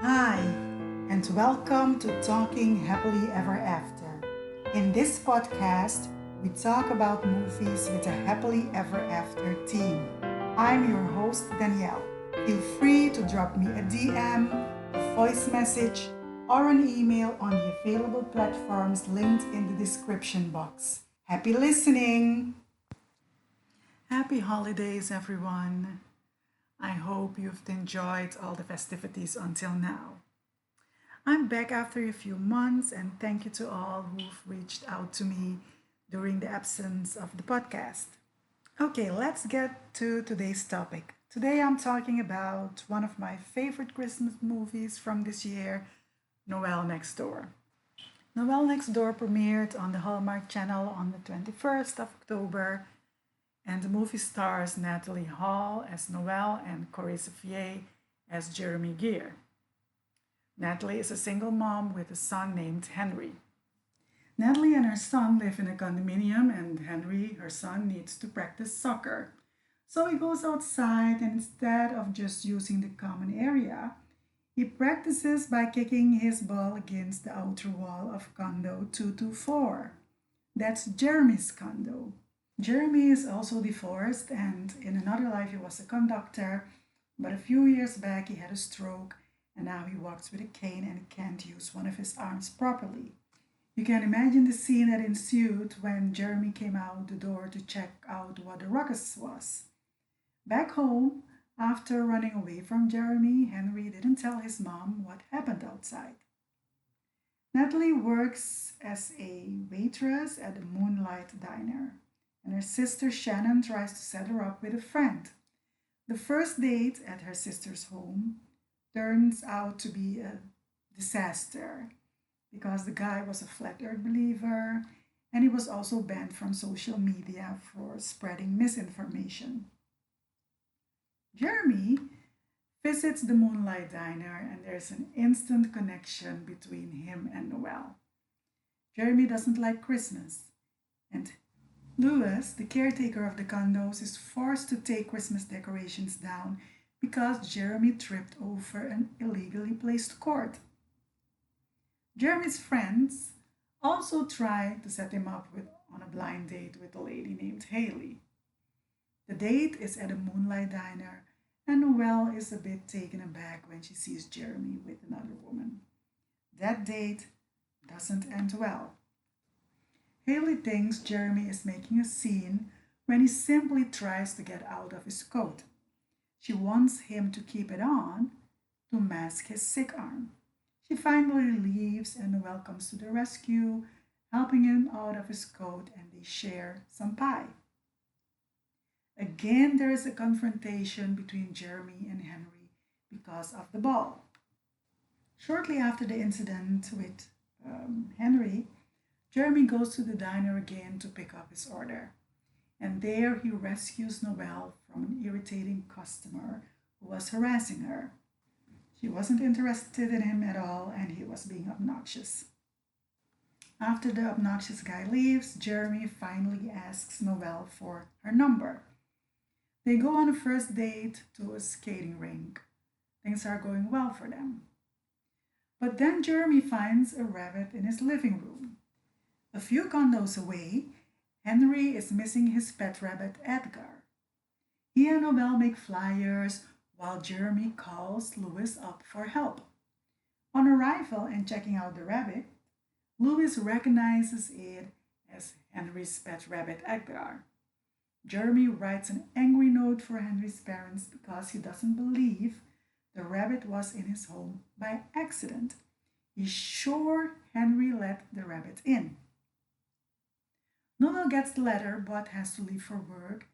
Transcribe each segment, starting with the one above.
Hi, and welcome to Talking Happily Ever After. In this podcast, we talk about movies with a happily ever after theme. I'm your host, Danielle. Feel free to drop me a DM, a voice message, or an email on the available platforms linked in the description box. Happy listening! Happy holidays, everyone! I hope you've enjoyed all the festivities until now. I'm back after a few months, and thank you to all who've reached out to me during the absence of the podcast. Okay, let's get to today's topic. Today I'm talking about one of my favorite Christmas movies from this year, Noel Next Door. Noel Next Door premiered on the Hallmark Channel on the 21st of October, and the movie stars Natalie Hall as Noel and Cory Sevier as Jeremy Gear. Natalie is a single mom with a son named Henry. Natalie and her son live in a condominium, and Henry, her son, needs to practice soccer. So he goes outside, and instead of just using the common area, he practices by kicking his ball against the outer wall of condo 224. That's Jeremy's condo. Jeremy is also divorced, and in another life, he was a conductor. But a few years back, he had a stroke, and now he walks with a cane and can't use one of his arms properly. You can imagine the scene that ensued when Jeremy came out the door to check out what the ruckus was. Back home, after running away from Jeremy, Henry didn't tell his mom what happened outside. Natalie works as a waitress at a Moonlight Diner, and her sister Shannon tries to set her up with a friend. The first date at her sister's home turns out to be a disaster because the guy was a flat earth believer and he was also banned from social media for spreading misinformation. Jeremy visits the Moonlight Diner, and there's an instant connection between him and Noel. Jeremy doesn't like Christmas, and Lewis, the caretaker of the condos, is forced to take Christmas decorations down because Jeremy tripped over an illegally placed cord. Jeremy's friends also try to set him up on a blind date with a lady named Haley. The date is at a Moonlight Diner, and Noelle is a bit taken aback when she sees Jeremy with another woman. That date doesn't end well. Haley thinks Jeremy is making a scene when he simply tries to get out of his coat. She wants him to keep it on to mask his sick arm. She finally leaves, and Noel comes to the rescue, helping him out of his coat, and they share some pie. Again, there is a confrontation between Jeremy and Henry because of the ball. Shortly after the incident with Henry, Jeremy goes to the diner again to pick up his order. And there he rescues Noelle from an irritating customer who was harassing her. She wasn't interested in him at all, and he was being obnoxious. After the obnoxious guy leaves, Jeremy finally asks Noelle for her number. They go on a first date to a skating rink. Things are going well for them. But then Jeremy finds a rabbit in his living room. A few condos away, Henry is missing his pet rabbit Edgar. He and Noelle make flyers while Jeremy calls Louis up for help. On arrival and checking out the rabbit, Louis recognizes it as Henry's pet rabbit Edgar. Jeremy writes an angry note for Henry's parents because he doesn't believe the rabbit was in his home by accident. He's sure Henry let the rabbit in. Noelle gets the letter but has to leave for work,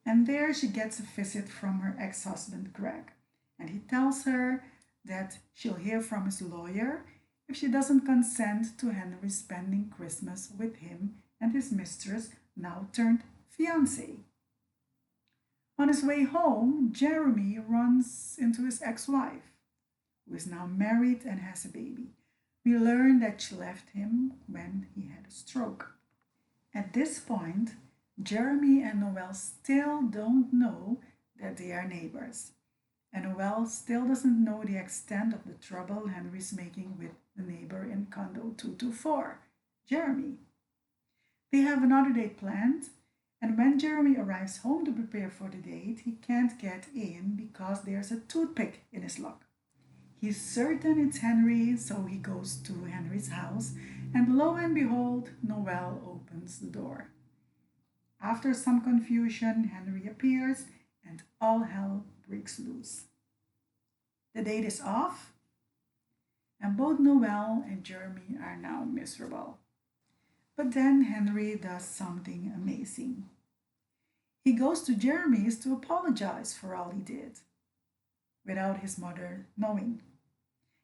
and there she gets a visit from her ex husband Greg. And he tells her that she'll hear from his lawyer if she doesn't consent to Henry spending Christmas with him and his mistress, now turned fiancée. On his way home, Jeremy runs into his ex wife, who is now married and has a baby. We learn that she left him when he had a stroke. At this point, Jeremy and Noelle still don't know that they are neighbors. and Noel still doesn't know the extent of the trouble Henry's making with the neighbor in condo 224, Jeremy. They have another date planned, and when Jeremy arrives home to prepare for the date, he can't get in because there's a toothpick in his lock. He's certain it's Henry, so he goes to Henry's house, and lo and behold, Noel opens the door. After some confusion, Henry appears, and all hell breaks loose. The date is off, and both Noel and Jeremy are now miserable. But then Henry does something amazing. He goes to Jeremy's to apologize for all he did, without his mother knowing.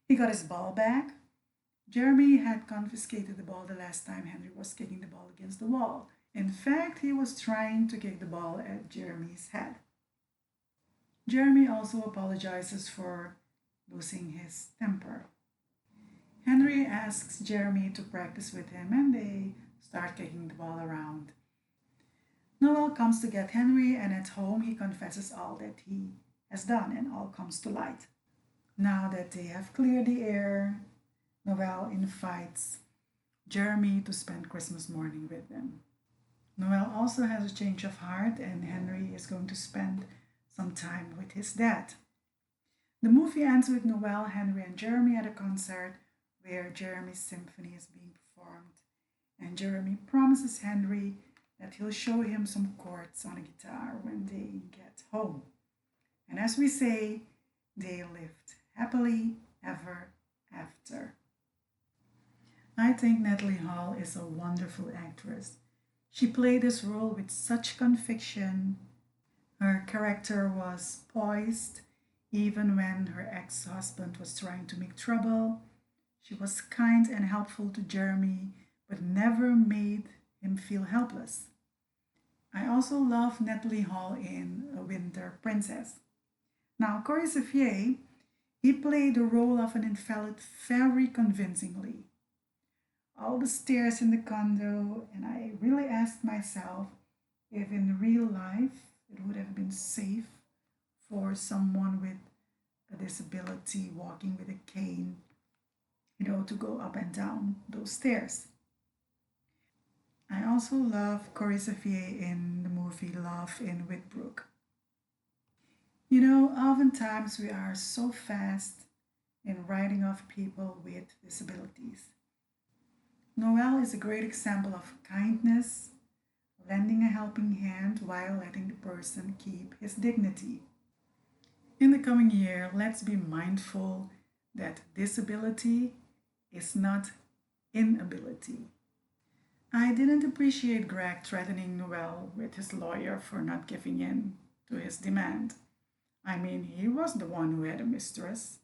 He got his ball back. Jeremy had confiscated the ball the last time Henry was kicking the ball against the wall. In fact, he was trying to kick the ball at Jeremy's head. Jeremy also apologizes for losing his temper. Henry asks Jeremy to practice with him and they start kicking the ball around. Noel comes to get Henry, and at home he confesses all that he has done and all comes to light. Now that they have cleared the air, Noel invites Jeremy to spend Christmas morning with them. Noel also has a change of heart, and Henry is going to spend some time with his dad. The movie ends with Noel, Henry, and Jeremy at a concert where Jeremy's symphony is being performed, and Jeremy promises Henry that he'll show him some chords on a guitar when they get home. And as we say, they lived happily ever after. I think Natalie Hall is a wonderful actress. She played this role with such conviction. Her character was poised even when her ex-husband was trying to make trouble. She was kind and helpful to Jeremy, but never made him feel helpless. I also love Natalie Hall in A Winter Princess. Now, Cory Sevier, he played the role of an invalid very convincingly. All the stairs in the condo, and I really asked myself if in real life it would have been safe for someone with a disability walking with a cane, to go up and down those stairs. I also love Cory Sevier in the movie Love in Whitbrook. Oftentimes we are so fast in writing off people with disabilities. Noel is a great example of kindness, lending a helping hand while letting the person keep his dignity. In the coming year, let's be mindful that disability is not inability. I didn't appreciate Greg threatening Noel with his lawyer for not giving in to his demand. I mean, he was the one who had a mistress.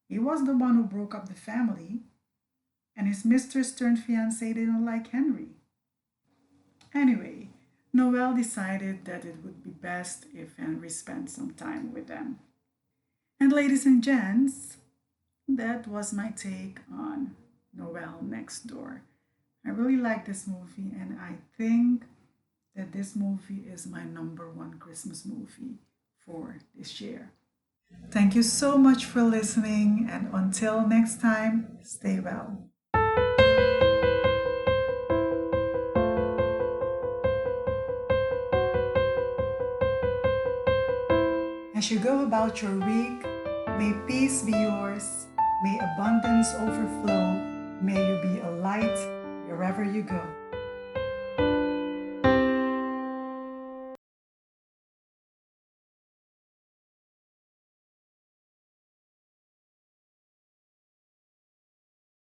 He was the one who broke up the family, and his mistress turned fiancé didn't like Henry. Anyway, Noel decided that it would be best if Henry spent some time with them. And ladies and gents, that was my take on Noel Next Door. I really like this movie, and I think that this movie is my number one Christmas movie for this year. Thank you so much for listening, and until next time, stay well. As you go about your week, may peace be yours, may abundance overflow, may you be a light wherever you go.